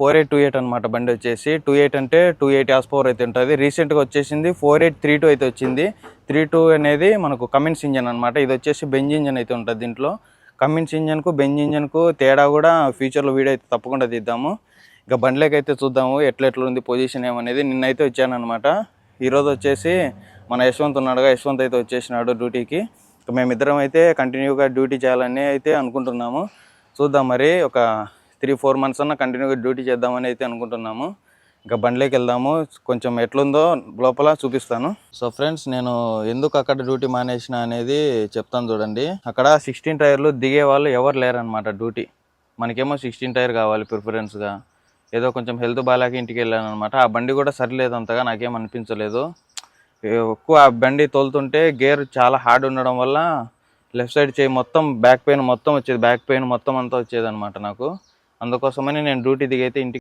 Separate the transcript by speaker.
Speaker 1: 4828 అనమాట బండి వచ్చేసి. 28 అంటే 280 హార్స్ పవర్ అయితే ఉంటుంది. రీసెంట్గా వచ్చేసింది 4832 అయితే వచ్చింది. 32 అనేది మనకు కమిన్స్ ఇంజన్ అనమాట. ఇది వచ్చేసి బెంజ్ ఇంజన్ అయితే ఉంటుంది దీంట్లో. కమిన్స్ ఇంజన్కు బెంజ్ ఇంజన్కు తేడా కూడా ఫ్యూచర్లో వీడియో అయితే తప్పకుండా తీద్దాము. ఇక బండిలోకి అయితే చూద్దాము ఎట్లా ఉంది పొజిషన్ ఏమనేది. నిన్నైతే వచ్చాను అనమాట. ఈరోజు వచ్చేసి మన యశ్వంత్ ఉన్నాడుగా, యశ్వంత్ అయితే వచ్చేసినాడు డ్యూటీకి. ఇక మేమిద్దరం అయితే కంటిన్యూగా డ్యూటీ చేయాలని అయితే అనుకుంటున్నాము. చూద్దాం మరి ఒక 3-4 మంత్స్ అన్న కంటిన్యూగా డ్యూటీ చేద్దామని అయితే అనుకుంటున్నాము. ఇంకా బండిలోకి వెళ్దాము, కొంచెం ఎట్లుందో లోపల చూపిస్తాను. సో ఫ్రెండ్స్, నేను ఎందుకు అక్కడ డ్యూటీ మానేసిన అనేది చెప్తాను చూడండి. అక్కడ 16 టైర్లు దిగే వాళ్ళు ఎవరు లేరనమాట డ్యూటీ. మనకేమో 16 టైర్ కావాలి ప్రిఫరెన్స్గా. ఏదో కొంచెం హెల్త్ బాగాలేక ఇంటికి వెళ్ళాను అనమాట. ఆ బండి కూడా సరిలేదు అంతగా, నాకేం అనిపించలేదు. ఎక్కువ ఆ బండి తోలుతుంటే గేర్ చాలా హార్డ్ ఉండడం వల్ల లెఫ్ట్ సైడ్ చేయి మొత్తం బ్యాక్ పెయిన్ మొత్తం వచ్చేది. బ్యాక్ పెయిన్ మొత్తం అంతా వచ్చేది అనమాట నాకు. అందుకోసమని నేను డ్యూటీ దిగైతే ఇంటికి